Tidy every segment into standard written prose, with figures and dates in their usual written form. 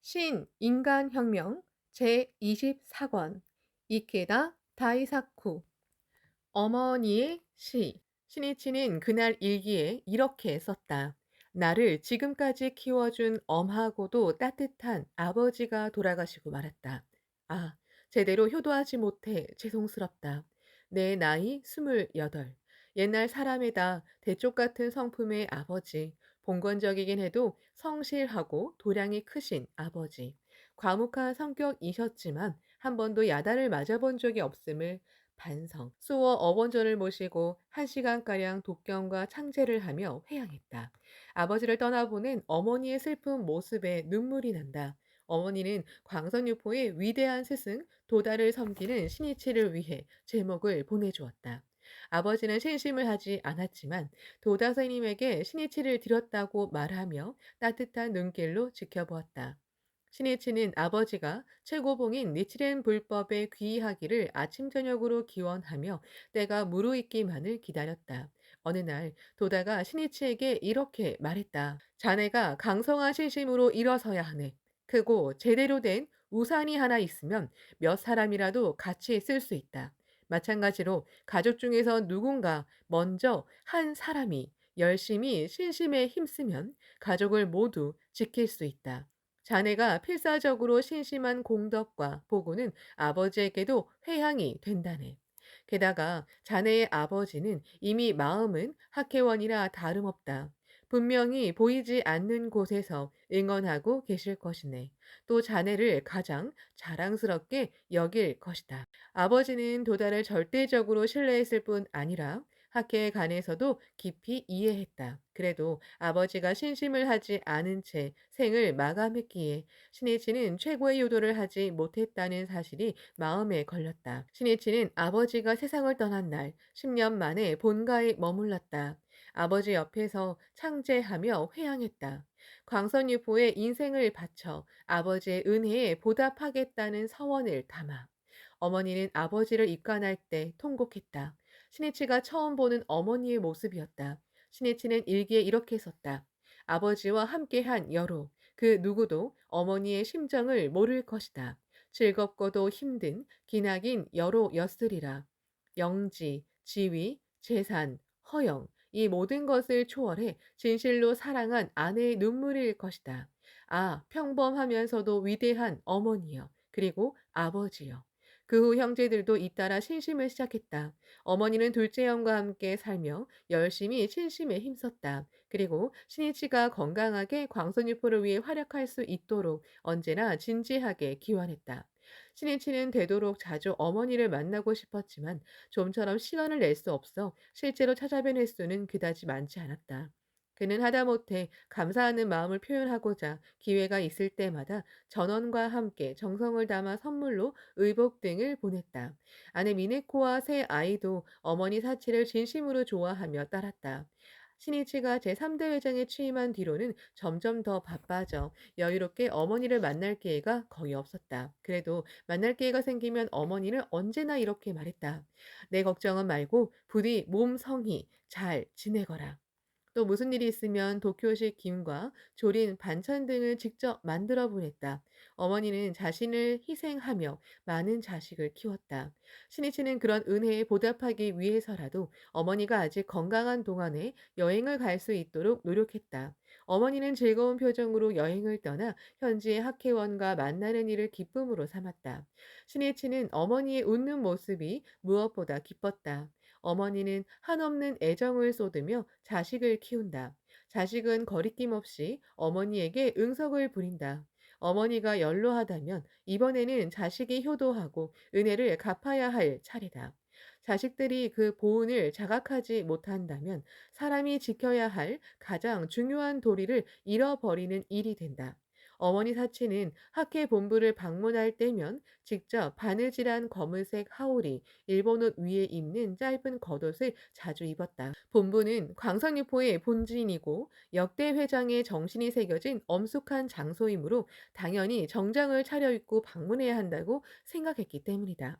신인간혁명 제24권 이케다 다이사쿠 어머니의 시 신이치는 그날 일기에 이렇게 썼다. 나를 지금까지 키워준 엄하고도 따뜻한 아버지가 돌아가시고 말았다. 아, 제대로 효도하지 못해 죄송스럽다. 내 나이 28. 옛날 사람에다 대쪽 같은 성품의 아버지. 봉건적이긴 해도 성실하고 도량이 크신 아버지. 과묵한 성격이셨지만 한 번도 야단을 맞아본 적이 없음을 반성. 수어 어번전을 모시고 1시간가량 독경과 창제를 하며 회양했다. 아버지를 떠나보낸 어머니의 슬픈 모습에 눈물이 난다. 어머니는 광선유포의 위대한 스승 도다를 섬기는 신이치를 위해 제목을 보내주었다. 아버지는 신심을 하지 않았지만 도다 스님에게 신이치를 드렸다고 말하며 따뜻한 눈길로 지켜보았다. 신이치는 아버지가 최고봉인 니치렌 불법에 귀의하기를 아침 저녁으로 기원하며 때가 무르익기만을 기다렸다. 어느 날 도다가 신이치에게 이렇게 말했다. 자네가 강성한 신심으로 일어서야 하네. 크고 제대로 된 우산이 하나 있으면 몇 사람이라도 같이 쓸 수 있다. 마찬가지로 가족 중에서 누군가 먼저 한 사람이 열심히 신심에 힘쓰면 가족을 모두 지킬 수 있다. 자네가 필사적으로 신심한 공덕과 보고는 아버지에게도 회향이 된다네. 게다가 자네의 아버지는 이미 마음은 학회원이라 다름없다. 분명히 보이지 않는 곳에서 응원하고 계실 것이네. 또 자네를 가장 자랑스럽게 여길 것이다. 아버지는 도다를 절대적으로 신뢰했을 뿐 아니라 학회에 관해서도 깊이 이해했다. 그래도 아버지가 신심을 하지 않은 채 생을 마감했기에 신이치는 최고의 효도를 하지 못했다는 사실이 마음에 걸렸다. 신이치는 아버지가 세상을 떠난 날 10년 만에 본가에 머물렀다. 아버지 옆에서 창제하며 회양했다. 광선유포의 인생을 바쳐 아버지의 은혜에 보답하겠다는 서원을 담아. 어머니는 아버지를 입관할 때 통곡했다. 신이치가 처음 보는 어머니의 모습이었다. 신이치는 일기에 이렇게 썼다. 아버지와 함께한 여로, 그 누구도 어머니의 심정을 모를 것이다. 즐겁고도 힘든 기나긴 여로였으리라. 영지, 지위, 재산, 허영, 이 모든 것을 초월해 진실로 사랑한 아내의 눈물일 것이다. 아, 평범하면서도 위대한 어머니여, 그리고 아버지여. 그 후 형제들도 잇따라 신심을 시작했다. 어머니는 둘째 형과 함께 살며 열심히 신심에 힘썼다. 그리고 신이치가 건강하게 광선유포를 위해 활약할 수 있도록 언제나 진지하게 기원했다. 신이치는 되도록 자주 어머니를 만나고 싶었지만 좀처럼 시간을 낼 수 없어 실제로 찾아뵌 횟수는 그다지 많지 않았다. 그는 하다못해 감사하는 마음을 표현하고자 기회가 있을 때마다 전원과 함께 정성을 담아 선물로 의복 등을 보냈다. 아내 미네코와 새 아이도 어머니 사치를 진심으로 좋아하며 따랐다. 신이치가 제3대 회장에 취임한 뒤로는 점점 더 바빠져 여유롭게 어머니를 만날 기회가 거의 없었다. 그래도 만날 기회가 생기면 어머니는 언제나 이렇게 말했다. 내 걱정은 말고 부디 몸 성히 잘 지내거라. 또 무슨 일이 있으면 도쿄식 김과 조린 반찬 등을 직접 만들어 보냈다. 어머니는 자신을 희생하며 많은 자식을 키웠다. 신이치는 그런 은혜에 보답하기 위해서라도 어머니가 아직 건강한 동안에 여행을 갈 수 있도록 노력했다. 어머니는 즐거운 표정으로 여행을 떠나 현지의 학회원과 만나는 일을 기쁨으로 삼았다. 신이치는 어머니의 웃는 모습이 무엇보다 기뻤다. 어머니는 한없는 애정을 쏟으며 자식을 키운다. 자식은 거리낌 없이 어머니에게 응석을 부린다. 어머니가 연로하다면 이번에는 자식이 효도하고 은혜를 갚아야 할 차례다. 자식들이 그 보은을 자각하지 못한다면 사람이 지켜야 할 가장 중요한 도리를 잃어버리는 일이 된다. 어머니 사치는 학회 본부를 방문할 때면 직접 바느질한 검은색 하오리, 일본 옷 위에 입는 짧은 겉옷을 자주 입었다. 본부는 광선유포의 본진이고 역대 회장의 정신이 새겨진 엄숙한 장소이므로 당연히 정장을 차려입고 방문해야 한다고 생각했기 때문이다.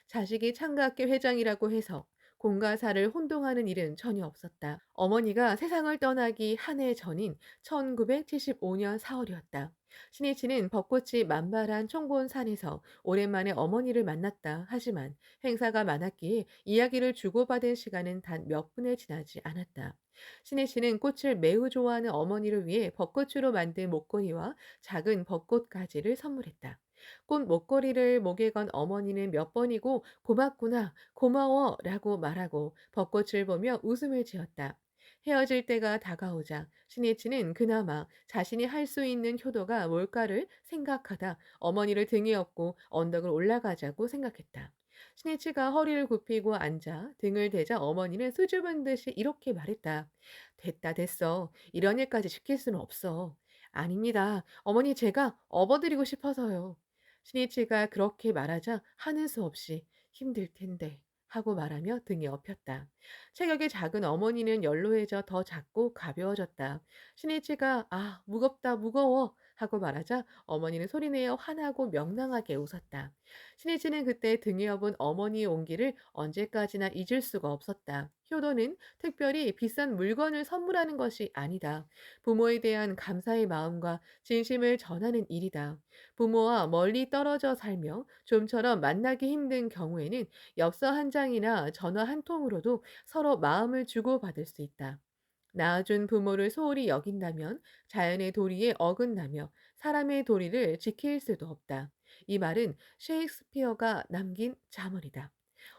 자식이 창가학교 회장이라고 해서 공가사를 혼동하는 일은 전혀 없었다. 어머니가 세상을 떠나기 한 해 전인 1975년 4월이었다. 신이치는 벚꽃이 만발한 총본 산에서 오랜만에 어머니를 만났다 하지만 행사가 많았기에 이야기를 주고받은 시간은 단 몇 분에 지나지 않았다. 신이치는 꽃을 매우 좋아하는 어머니를 위해 벚꽃으로 만든 목걸이와 작은 벚꽃 가지를 선물했다. 꽃 목걸이를 목에 건 어머니는 몇 번이고 고맙구나, 고마워 라고 말하고 벚꽃을 보며 웃음을 지었다. 헤어질 때가 다가오자 신이치는 그나마 자신이 할 수 있는 효도가 뭘까를 생각하다 어머니를 등에 업고 언덕을 올라가자고 생각했다. 신이치가 허리를 굽히고 앉아 등을 대자 어머니는 수줍은 듯이 이렇게 말했다. 됐다 됐어. 이런 일까지 시킬 수는 없어. 아닙니다. 어머니 제가 업어드리고 싶어서요. 신이치가 그렇게 말하자 하는 수 없이 힘들 텐데 하고 말하며 등에 업혔다. 체격이 작은 어머니는 연로해져 더 작고 가벼워졌다. 신이치가 아, 무겁다, 무거워 하고 말하자 어머니는 소리내어 환하고 명랑하게 웃었다. 신이치는 그때 등에 업은 어머니의 온기를 언제까지나 잊을 수가 없었다. 효도는 특별히 비싼 물건을 선물하는 것이 아니다. 부모에 대한 감사의 마음과 진심을 전하는 일이다. 부모와 멀리 떨어져 살며 좀처럼 만나기 힘든 경우에는 엽서 한 장이나 전화 한 통으로도 서로 마음을 주고받을 수 있다. 낳아준 부모를 소홀히 여긴다면 자연의 도리에 어긋나며 사람의 도리를 지킬 수도 없다. 이 말은 셰익스피어가 남긴 자문이다.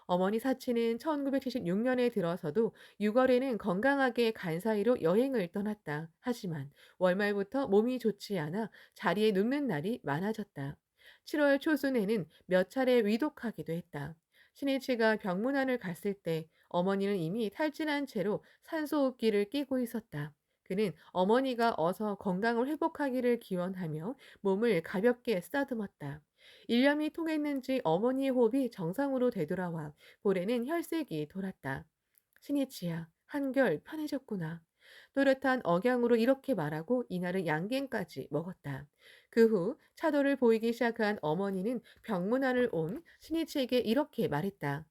어머니 사치는 1976년에 들어서도 6월에는 건강하게 간사이로 여행을 떠났다. 하지만 월말부터 몸이 좋지 않아 자리에 눕는 날이 많아졌다. 7월 초순에는 몇 차례 위독하기도 했다. 신이치가 병문안을 갔을 때 어머니는 이미 탈진한 채로 산소호흡기를 끼고 있었다. 그는 어머니가 어서 건강을 회복하기를 기원하며 몸을 가볍게 쓰다듬었다. 일념이 통했는지 어머니의 호흡이 정상으로 되돌아와 볼에는 혈색이 돌았다. 신이치야, 한결 편해졌구나. 또렷한 억양으로 이렇게 말하고 이날은 양갱까지 먹었다. 그 후 차도를 보이기 시작한 어머니는 병문안을 온 신이치에게 이렇게 말했다.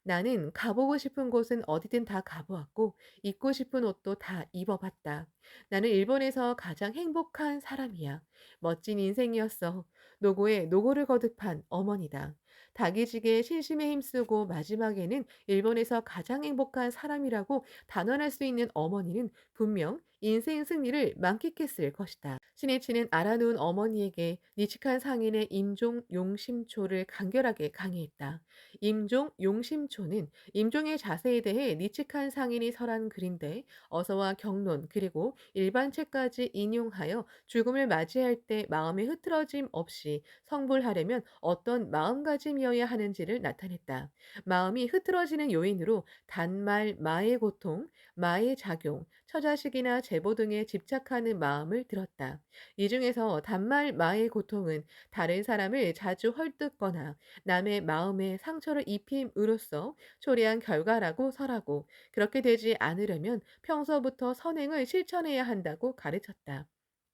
나는 가보고 싶은 곳은 어디든 다 가보았고 입고 싶은 옷도 다 입어봤다. 나는 일본에서 가장 행복한 사람이야. 멋진 인생이었어. 노고에 노고를 거듭한 어머니다. 닭이지게 신심에 힘쓰고 마지막에는 일본에서 가장 행복한 사람이라고 단언할 수 있는 어머니는 분명 인생 승리를 만끽했을 것이다. 신이치는 알아놓은 어머니에게 니치칸 상인의 임종 용심초를 간결하게 강의했다. 임종 용심초는 임종의 자세에 대해 니치칸 상인이 설한 글인데 어서와 경론 그리고 일반 책까지 인용하여 죽음을 맞이할 때 마음의 흐트러짐 없이 성불하려면 어떤 마음가짐이어야 하는지를 나타냈다. 마음이 흐트러지는 요인으로 단말, 마의 고통, 마의 작용, 처자식이나 제보 등에 집착하는 마음을 들었다. 이 중에서 단말, 마의 고통은 다른 사람을 자주 헐뜯거나 남의 마음에 상처를 입힘으로써 초래한 결과라고 설하고 그렇게 되지 않으려면 평소부터 선행을 실천해야 한다고 가르쳤다.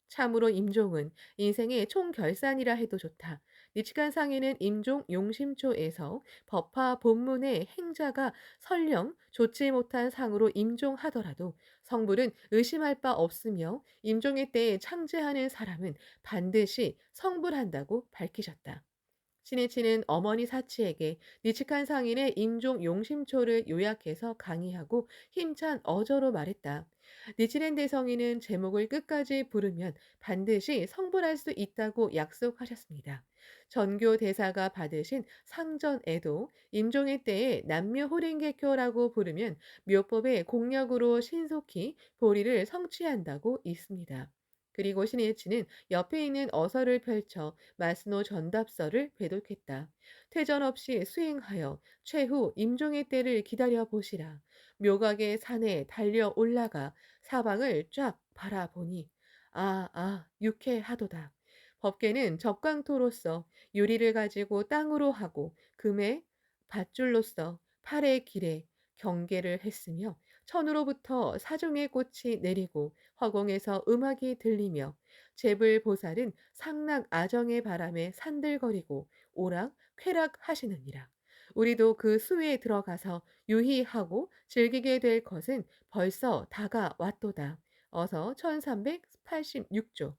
참으로 임종은 인생의 총결산이라 해도 좋다. 니치칸 상인은 임종 용심초에서 법화 본문의 행자가 설령 좋지 못한 상으로 임종하더라도 성불은 의심할 바 없으며 임종의 때에 창제하는 사람은 반드시 성불한다고 밝히셨다. 신이치는 어머니 사치에게 니치칸 상인의 임종 용심초를 요약해서 강의하고 힘찬 어조로 말했다. 니치렌 대성인은 제목을 끝까지 부르면 반드시 성불할 수 있다고 약속하셨습니다. 전교 대사가 받으신 상전에도 임종의 때에 남묘 호랭개교라고 부르면 묘법의 공력으로 신속히 보리를 성취한다고 있습니다. 그리고 신일치는 옆에 있는 어서를 펼쳐 마스노 전답서를 배독했다. 퇴전 없이 수행하여 최후 임종의 때를 기다려 보시라. 묘각의 산에 달려 올라가 사방을 쫙 바라보니 유쾌하도다. 법계는 접광토로서 유리를 가지고 땅으로 하고 금의 밧줄로서 팔의 길에 경계를 했으며 천으로부터 사종의 꽃이 내리고 허공에서 음악이 들리며 제불보살은 상락 아정의 바람에 산들거리고 오락 쾌락 하시느니라. 우리도 그 수에 들어가서 유희하고 즐기게 될 것은 벌써 다가왔도다. 어서 1386조.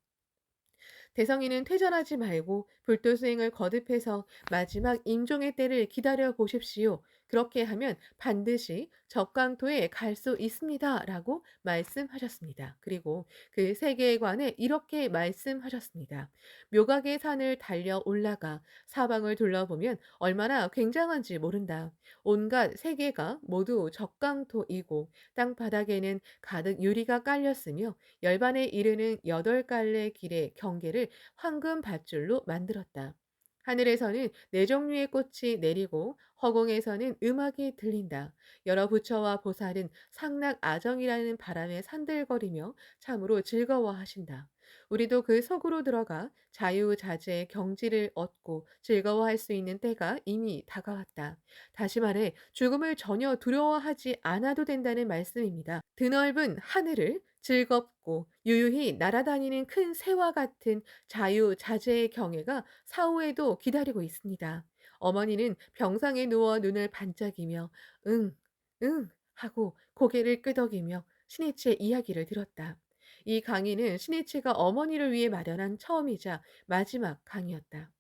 대성이는 퇴전하지 말고 불도수행을 거듭해서 마지막 임종의 때를 기다려 보십시오. 그렇게 하면 반드시 적강토에 갈 수 있습니다. 라고 말씀하셨습니다. 그리고 그 세계관에 이렇게 말씀하셨습니다. 묘각의 산을 달려 올라가 사방을 둘러보면 얼마나 굉장한지 모른다. 온갖 세계가 모두 적강토이고 땅바닥에는 가득 유리가 깔렸으며 열반에 이르는 8갈래 길의 경계를 황금 밧줄로 만들었다. 하늘에서는 네 종류의 꽃이 내리고 허공에서는 음악이 들린다. 여러 부처와 보살은 상락아정이라는 바람에 산들거리며 참으로 즐거워하신다. 우리도 그 속으로 들어가 자유자재의 경지를 얻고 즐거워할 수 있는 때가 이미 다가왔다. 다시 말해 죽음을 전혀 두려워하지 않아도 된다는 말씀입니다. 드넓은 하늘을 즐겁고 유유히 날아다니는 큰 새와 같은 자유자재의 경애가 사후에도 기다리고 있습니다. 어머니는 병상에 누워 눈을 반짝이며 응, 응 하고 고개를 끄덕이며 신이치의 이야기를 들었다. 이 강의는 신이치가 어머니를 위해 마련한 처음이자 마지막 강의였다.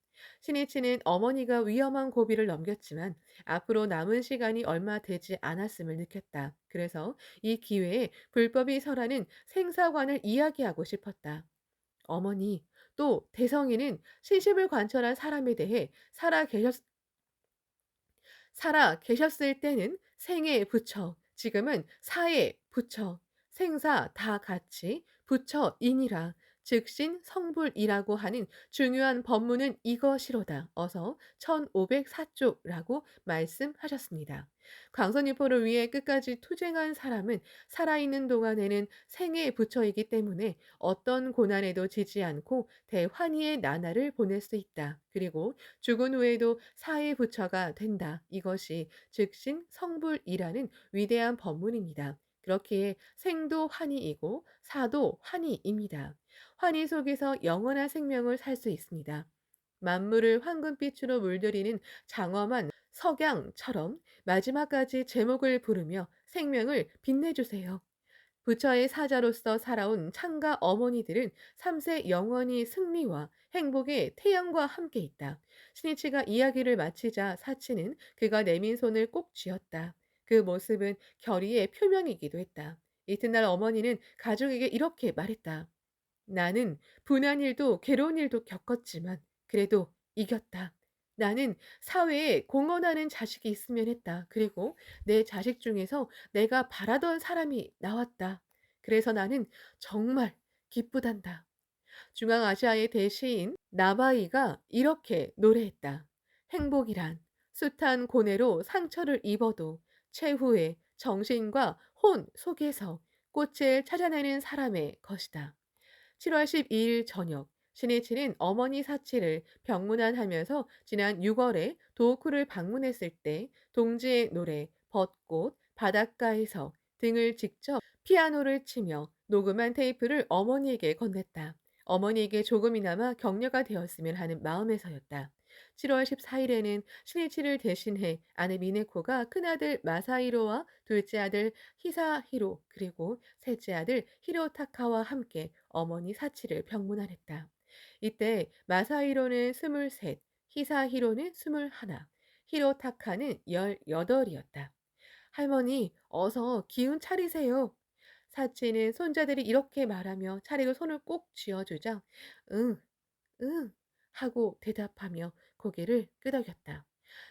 신이치는 어머니가 위험한 고비를 넘겼지만 앞으로 남은 시간이 얼마 되지 않았음을 느꼈다. 그래서 이 기회에 불법이 설하는 생사관을 이야기하고 싶었다. 어머니, 또 대성이는 신심을 관철한 사람에 대해 살아 계셨을 때는 생에 부처, 지금은 사에 부처, 생사 다 같이 부처이니라. 즉신 성불이라고 하는 중요한 법문은 이것이로다. 어서 1504쪽라고 말씀하셨습니다. 광선유포를 위해 끝까지 투쟁한 사람은 살아있는 동안에는 생에 부처이기 때문에 어떤 고난에도 지지 않고 대환희의 나날을 보낼 수 있다. 그리고 죽은 후에도 사의 부처가 된다. 이것이 즉신 성불이라는 위대한 법문입니다. 그렇기에 생도 환희이고 사도 환희입니다. 환희 속에서 영원한 생명을 살 수 있습니다. 만물을 황금빛으로 물들이는 장엄한 석양처럼 마지막까지 제목을 부르며 생명을 빛내주세요. 부처의 사자로서 살아온 창가 어머니들은 3세 영원히 승리와 행복의 태양과 함께 있다. 신이치가 이야기를 마치자 사치는 그가 내민 손을 꼭 쥐었다. 그 모습은 결의의 표명이기도 했다. 이튿날 어머니는 가족에게 이렇게 말했다. 나는 분한 일도 괴로운 일도 겪었지만 그래도 이겼다. 나는 사회에 공헌하는 자식이 있으면 했다. 그리고 내 자식 중에서 내가 바라던 사람이 나왔다. 그래서 나는 정말 기쁘단다. 중앙아시아의 대시인 나바이가 이렇게 노래했다. 행복이란 숱한 고뇌로 상처를 입어도 최후의 정신과 혼 속에서 꽃을 찾아내는 사람의 것이다. 7월 12일 저녁 신이치는 어머니 사치를 병문안하면서 지난 6월에 도호쿠를 방문했을 때 동지의 노래 벚꽃 바닷가에서 등을 직접 피아노를 치며 녹음한 테이프를 어머니에게 건넸다. 어머니에게 조금이나마 격려가 되었으면 하는 마음에서였다. 7월 14일에는 신이치를 대신해 아내 미네코가 큰아들 마사히로와 둘째 아들 히사히로 그리고 셋째 아들 히로타카와 함께 어머니 사치를 병문안했다. 이때 마사히로는 23, 히사히로는 21, 히로타카는 18이었다. 할머니, 어서 기운 차리세요. 사치는 손자들이 이렇게 말하며 차리고 손을 꼭 쥐어주자 응, 응 하고 대답하며 고개를 끄덕였다.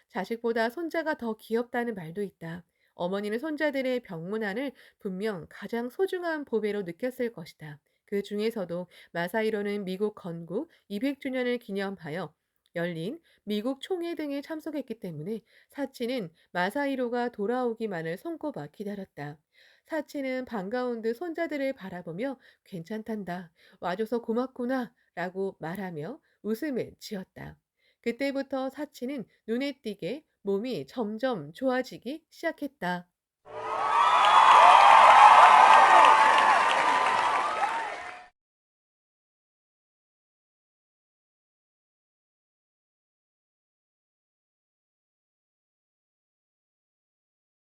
자식보다 손자가 더 귀엽다는 말도 있다. 어머니는 손자들의 병문안을 분명 가장 소중한 보배로 느꼈을 것이다. 그 중에서도 마사히로는 미국 건국 200주년을 기념하여 열린 미국 총회 등에 참석했기 때문에 사치는 마사히로가 돌아오기만을 손꼽아 기다렸다. 사치는 반가운 듯 손자들을 바라보며 괜찮단다. 와줘서 고맙구나 라고 말하며 웃음을 지었다. 그때부터 사치는 눈에 띄게 몸이 점점 좋아지기 시작했다.